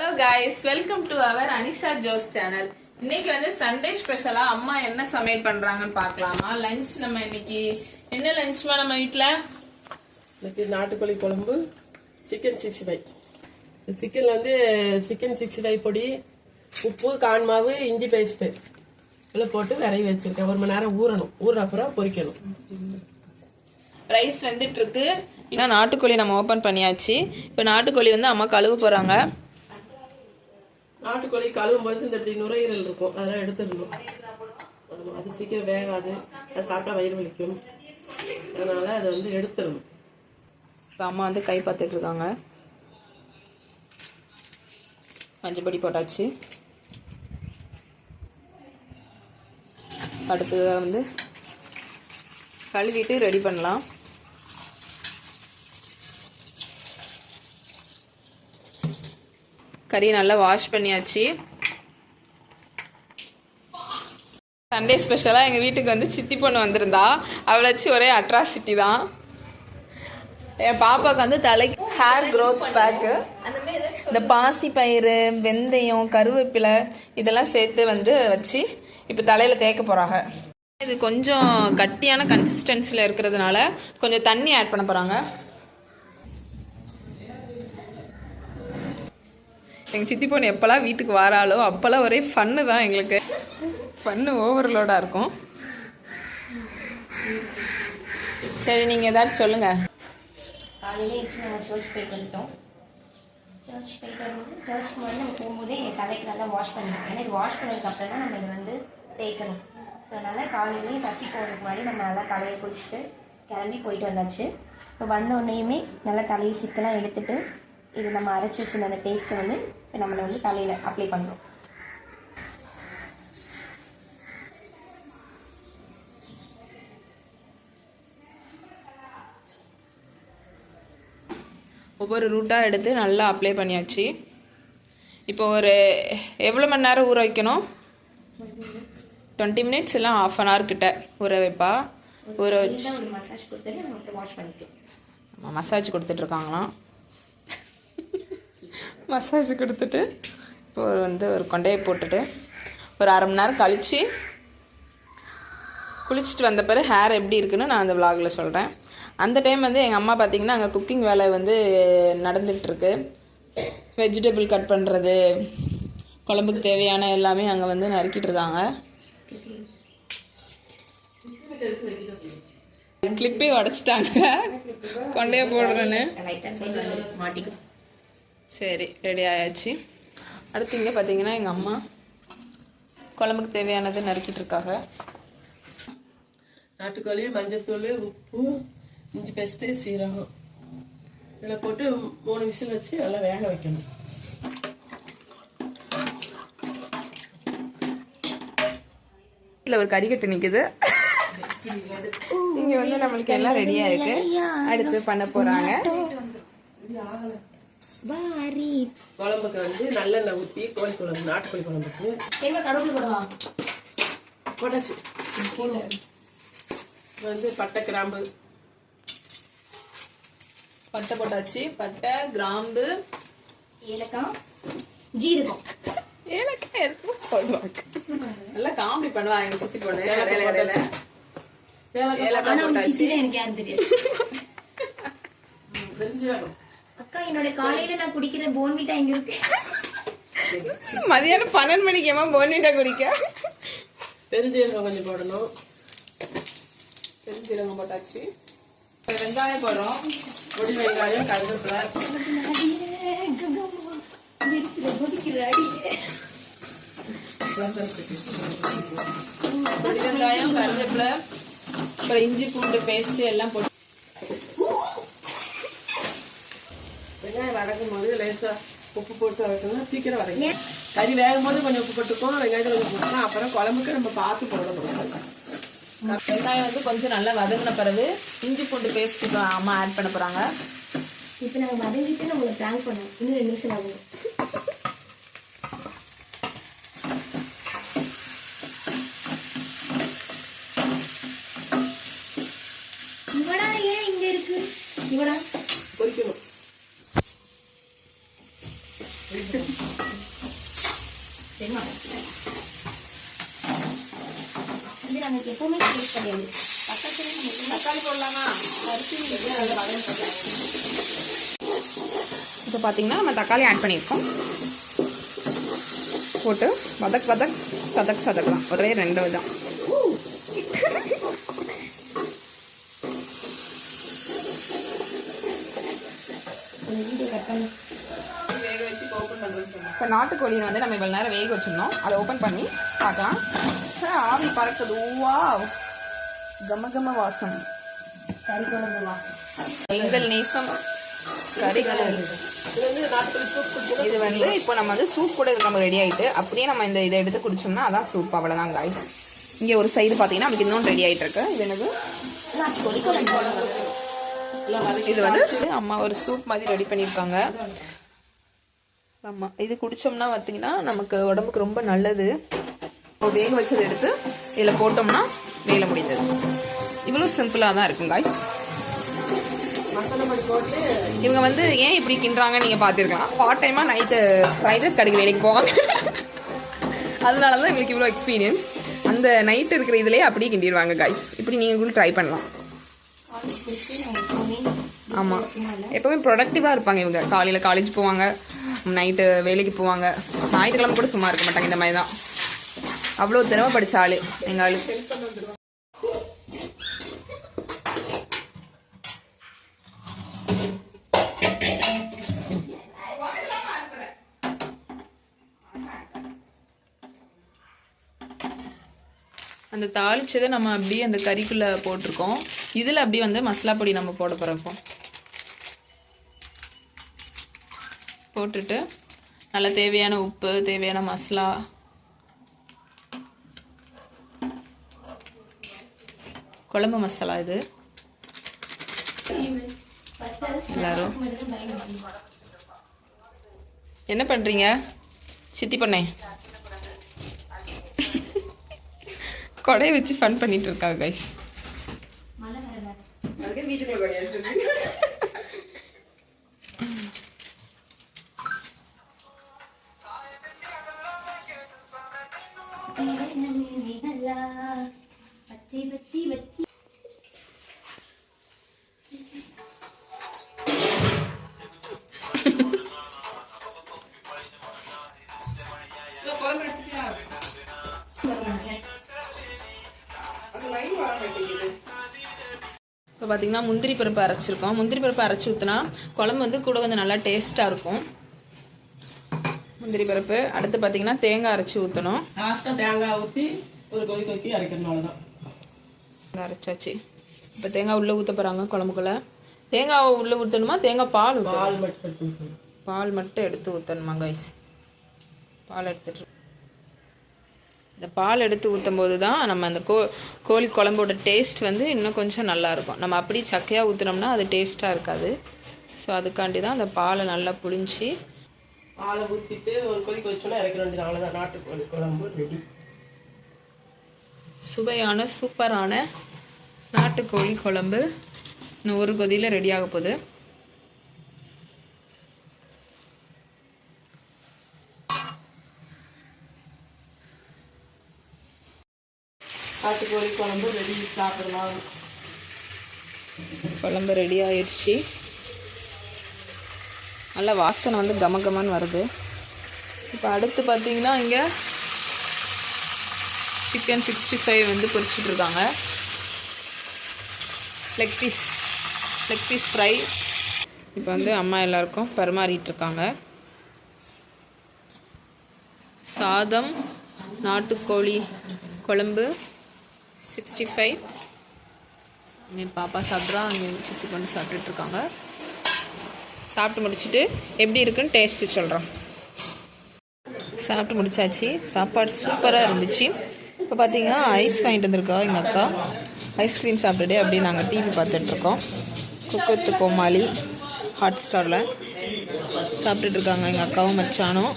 Hello guys, welcome to our Anisha Joes channel. இன்னைக்கு வந்து Sunday ஸ்பெஷலா அம்மா என்ன சமையல் பண்றாங்கன்னு பார்க்கலாமா. லஞ்ச் நம்ம இன்னைக்கு என்ன லஞ்ச்மா நம்ம வீட்ல? இன்னைக்கு நாட்டுக்கோழி குழம்பு, சிக்கன் 65. சிக்கன்ல வந்து சிக்கன் 65 பொடி, உப்பு, கான் மாவு, இஞ்சி பேஸ்ட் எல்லாம் போட்டு விரைவி வச்சிருக்கேன். 1 மணி நேரம் ஊறணும். ஊறின அப்புறம் பொரிக்கணும். ரைஸ் வந்துட்டு இருக்கு. இன்னும் நாட்டுக்கோழி நம்ம ஓபன் பண்ணியாச்சு. இப்போ நாட்டுக்கோழி வந்து அம்மா கழுவ போறாங்க. நாட்டுக்கோழி கழுவும் போது இந்த இப்படி நுரையீரல் இருக்கும், அதெல்லாம் எடுத்துடணும். அது சீக்கிரம் வேகாது, அது சாப்பிட்டா வயிறு வலிக்கும், அதனால அதை வந்து எடுத்துடணும். இப்போ அம்மா வந்து கை பார்த்துட்டு இருக்காங்க. மஞ்சப்பொடி போட்டாச்சு. அடுத்தது வந்து கழுவிட்டு ரெடி பண்ணலாம். கறி நல்லா வாஷ் பண்ணியாச்சு. சண்டே ஸ்பெஷலாக எங்கள் வீட்டுக்கு வந்து சித்தி பொண்ணு வந்திருந்தா. அவளை வச்சு ஒரே அட்ராசிட்டி தான். என் பாப்பாவுக்கு வந்து தலைக்கு ஹேர் க்ரோத் பேக்கு, இந்த பாசி பயிறு, வெந்தயம், கருவேப்பிலை இதெல்லாம் சேர்த்து வந்து வச்சு இப்போ தலையில் தேய்க்க போகிறாங்க. இது கொஞ்சம் கட்டியான கன்சிஸ்டன்சியில் இருக்கிறதுனால கொஞ்சம் தண்ணி ஆட் பண்ண போகிறாங்க. எங்கள் சித்தி பொண்ணு எப்போல்லாம் வீட்டுக்கு வராளோ அப்போல்லாம் ஒரே ஃபன்னு தான். எங்களுக்கு ஃபன்னு ஓவர்லோடாக இருக்கும். சரி, நீங்கள் ஏதாச்சும் சொல்லுங்கள். காலையிலே எழுந்து நாங்கள் சர்ச் போயிட்டு வந்துட்டோம். சர்ச் போயிட்டு வரும்போது சர்ச்சுக்கு வந்து நம்ம போகும்போதே தலைக்கு நல்லா வாஷ் பண்ணிடுவோம். ஏன்னா இது வாஷ் பண்ணதுக்கப்புறம் தான் நம்ம இதை வந்து தேய்க்கணும். ஸோ அதனால் காலையிலேயே சர்ச்சுக்கு போகிறதுக்கு முன்னாடி நம்ம நல்லா தலையை குளிச்சுட்டு கிளம்பி போயிட்டு வந்தாச்சு. இப்போ வந்த உடனேயுமே நல்லா தலையை சிக்கெல்லாம் எடுத்துகிட்டு இது நம்ம அரைச்சி வச்சுருந்த அந்த பேஸ்ட்டை வந்து இப்போ நம்மளை வந்து தலையில் அப்ளை பண்ணுறோம். ஒவ்வொரு ரூட்டாக எடுத்து நல்லா அப்ளை பண்ணியாச்சு. இப்போ ஒரு எவ்வளோ மணி நேரம் ஊற வைக்கணும்? 20 மினிட்ஸ் இல்லை ½ அன் ஹவர் கிட்ட ஊற வைப்பா. ஊற வச்சு மசாஜ் கொடுத்துட்டு நம்ம வாஷ் பண்ணிக்கலாம். மசாஜ் கொடுத்துட்ருக்காங்களாம். மசாஜ் கொடுத்துட்டு இப்போ வந்து ஒரு கொண்டையை போட்டுட்டு ஒரு ½ மணி நேரம் கழித்து குளிச்சுட்டு வந்த பிறகு ஹேர் எப்படி இருக்குன்னு நான் அந்த விலாகில் சொல்கிறேன். அந்த டைம் வந்து எங்கள் அம்மா பார்த்திங்கன்னா அங்கே குக்கிங் வேலை வந்து நடந்துகிட்ருக்கு. வெஜிடபிள் கட் பண்ணுறது, குழம்புக்கு தேவையான எல்லாமே அங்கே வந்து நறுக்கிட்டு இருக்காங்க. கிளிப்பே உடச்சிட்டாங்க கொண்டையை போடுறேன்னு. மாட்டிக்கும். சரி, ரெடி ஆயாச்சு. அடுத்து இங்கே பார்த்தீங்கன்னா எங்கள் அம்மா குழம்புக்கு தேவையானது நறுக்கிட்டு இருக்காங்க. நாட்டுக்கோழி, மஞ்சத்தூள், உப்பு, இஞ்சி பேஸ்ட்டு, சீரகம் இதில் போட்டு 3 விசில் வச்சு நல்லா வேக வைக்கணும். இதில் ஒரு கறிக்கட்டு நிற்குது. இங்கே வந்து நம்மளுக்கு எல்லாம் ரெடியாக இருக்கு. அடுத்து பண்ண போகிறாங்க. குழம்புக்கு வந்து நல்லெண்ணெய் ஊற்றி கோழி குழம்பு, நாட்டுக்கோழி குழம்புக்கு போட்டாச்சு. வந்து பட்டை, கிராம்பு, பட்டை போட்டாச்சு. பட்டை, கிராம்பு, ஏலக்காய், ஜீரகம். ஏலக்காய் எடுத்து போடுவாங்க. நல்லா காமெடி பண்ணுவாங்க எங்க சுத்தி பொண்ணு. ஏலக்காய் போட்டாச்சு. எனக்கு யாரும் தெரியாது. அக்கா, என்னோட காலையில நான் குடிக்கிற போன்விட்டா எங்க இருக்கு? மதியானம் 12 மணிக்கு ஏமா போன்விட்டா குடிக்க? பெருஞ்சீரகம் கொஞ்சம் போடணும். பெருஞ்சீரகம் போட்டாச்சு. வெங்காயம் போடுறோம். பொடி வெங்காயம், கருவேப்பிலை, பொடி வெங்காயம், கருவேப்பிலை, அப்புறம் இஞ்சி பூண்டு பேஸ்ட் எல்லாம் போட்டு வெங்காயம் வதக்கும் போது லேசாக உப்பு போட்டு வதக்கணும். சீக்கிரம் வதக்கும். கறி வேகும் போது கொஞ்சம் உப்பு போட்டுக்கும், வெங்காயத்தில் கொஞ்சம் போட்டுக்கலாம். அப்புறம் குழம்புக்கு நம்ம பார்த்து போடணும். வெங்காயம் வந்து கொஞ்சம் நல்லா வதங்கின பிறகு இஞ்சி பூண்டு பேஸ்ட் இப்போ அம்மா ஆட் பண்ண போகிறாங்க. இப்போ நாங்கள் வதங்கிட்டு நம்மளை ப்ராங்க் பண்ணுவோம். இன்னும் 2 நிமிஷம் ஆகும். இவடா ஏன் இங்க இருக்கு? இவடா பொரிக்கணும். அவ்வளோதான். இது நமக்கு எப்பவுமே டேஸ்ட் கிடையாது. பக்கத்துல நமக்கு தக்காளி போடலாமா? இப்போ பார்த்தீங்கன்னா நம்ம தக்காளி ஆட் பண்ணியிருக்கோம். போட்டு சதக்கலாம். ஒரே 2 தான். இப்போ நாட்டுக்கோழியை வந்து நம்ம இவ்வளோ நேரம் வேக வச்சிருந்தோம். அதை ஓப்பன் பண்ணி பார்க்கலாம். ஆவி பறக்குது. வாவ், கம வாசம். கறி குழம்பு வாசம். எங்கள் நேசம் கறி குழம்பு. இது வந்து இப்போ நம்ம வந்து சூப் கூட இதுக்கு நம்ம ரெடி ஆகிட்டு அப்படியே நம்ம இதை எடுத்து குடிச்சோம்னா அதான் சூப். அவ்வளோதான் காய்ஸ். இங்கே ஒரு சைடு பார்த்தீங்கன்னா நமக்கு இன்னொன்று ரெடி ஆகிட்டு இருக்கு. இது என்னது? கறி குழம்பு. இது வந்து அம்மா ஒரு சூப் மாதிரி ரெடி பண்ணியிருக்காங்க. ஆமாம், இது குடித்தோம்னா பார்த்தீங்கன்னா நமக்கு உடம்புக்கு ரொம்ப நல்லது. இப்போ வேக வச்சதை எடுத்து இதில் போட்டோம்னா வேலை முடிந்தது. இவ்வளோ சிம்பிளாக தான் இருக்கும் காய்ஸ். இவங்க வந்து ஏன் இப்படி கிண்டுறாங்கன்னு நீங்கள் பார்த்துருக்கலாம். பார்ட் டைமாக நைட்டு ஃப்ரைட் ரைஸ் கடைக்கு வேலைக்கு போவாங்க. அதனால தான் எங்களுக்கு இவ்வளோ எக்ஸ்பீரியன்ஸ். அந்த நைட்டு இருக்கிற இதிலே அப்படியே கிண்டிடுவாங்க காய்ஸ். இப்படி நீங்கள் கூட ட்ரை பண்ணலாம். ஆமாம், எப்போவுமே ப்ரொடக்டிவாக இருப்பாங்க இவங்க. காலையில் காலேஜ் போவாங்க, நைட்டு வேலைக்கு போவாங்க. ஞாயிற்றுக்கிழமை கூட சும்மா இருக்க மாட்டாங்க. இந்த மாதிரி தான். அவ்வளோ திறமை படித்த ஆள் எங்கள் ஆள். அந்த தாளிச்சதை நம்ம அப்படியே அந்த கறிக்குள்ளே போட்டிருக்கோம். இதில் அப்படியே வந்து மசாலா பொடி நம்ம போட போகிறோம். போட்டுட்டு நல்லா தேவையான உப்பு, தேவையான மசாலா, குழம்பு மசாலா. இது எல்லாரும் என்ன பண்ணுறீங்க? சித்தி பண்ணேன் கொடையை வச்சு ஃபன் பண்ணிட்டு இருக்காங்க கைஸ். இப்போ பார்த்தீங்கன்னா முந்திரி பருப்பு அரைச்சிருக்கோம். முந்திரி பருப்பு அரைச்சி ஊற்றினா குழம்பு வந்து கூட கொஞ்சம் நல்லா டேஸ்ட்டாக இருக்கும். முந்திரி பருப்பு. அடுத்து பார்த்தீங்கன்னா தேங்காய் அரைச்சி ஊற்றணும். லாஸ்ட்டாக தேங்காய் ஊற்றி ஒரு கொதி அரைக்கணும். அவ்வளோதான், அரைச்சாச்சு. இப்போ தேங்காய் உள்ளே ஊற்ற போகிறாங்க குழம்புக்குள்ளே. தேங்காய் உள்ளே ஊற்றணுமா? தேங்காய் பால் ஊற்றணும். பால் மட்டும் எடுத்து ஊற்றணுமா கைஸ்? பால் எடுத்துட்டு இந்த பால் எடுத்து ஊற்றும் போது தான் நம்ம அந்த கோழி குழம்போட டேஸ்ட் வந்து இன்னும் கொஞ்சம் நல்லாயிருக்கும். நம்ம அப்படி சக்கையாக ஊற்றுனோம்னா அது டேஸ்ட்டாக இருக்காது. ஸோ அதுக்காண்டி தான் அந்த பாலை நல்லா புளிஞ்சு பாலை ஊற்றிட்டு ஒரு கொதி வச்சோன்னா இறக்க வேண்டியது. அவ்வளோதான், நாட்டுக்கோழி குழம்பு ரெடி. சுவையான சூப்பரான நாட்டுக்கோழி குழம்பு இன்னும் ஒரு கொதியில் ரெடி ஆக போகுது. நாட்டுக்கோழி குழம்பு ரெடி, சாப்பிடலாம். குழம்பு ரெடி ஆயிடுச்சு. நல்ல வாசனை வந்து கமகமான்னு வருது. இப்போ அடுத்து பார்த்தீங்கன்னா இங்கே சிக்கன் 65 வந்து பொரிச்சிட்டு இருக்காங்க. Leg piece fry. இப்போ வந்து அம்மா எல்லாருக்கும் பரிமாறிட்டு இருக்காங்க. சாதம், நாட்டுக்கோழி குழம்பு 65. என் பாப்பா சாப்பிட்றா, அங்கே சித்தி பண்ணி சாப்பிட்டுட்டு இருக்காங்க. சாப்பிட்டு முடிச்சுட்டு எப்படி இருக்குன்னு டேஸ்ட்டு சொல்கிறோம். சாப்பிட்டு முடிச்சாச்சு. சாப்பாடு சூப்பராக இருந்துச்சு. இப்போ பார்த்தீங்கன்னா ஐஸ் வாங்கிட்டு வந்திருக்கா எங்கள் அக்கா. ஐஸ்கிரீம் சாப்பிட்டுட்டு அப்படியே நாங்கள் டிவி பார்த்துட்ருக்கோம். குக் வித் கோமாளி ஹாட் ஸ்டாரில் சாப்பிட்டுட்டு இருக்காங்க எங்கள் அக்காவும் மச்சானும்.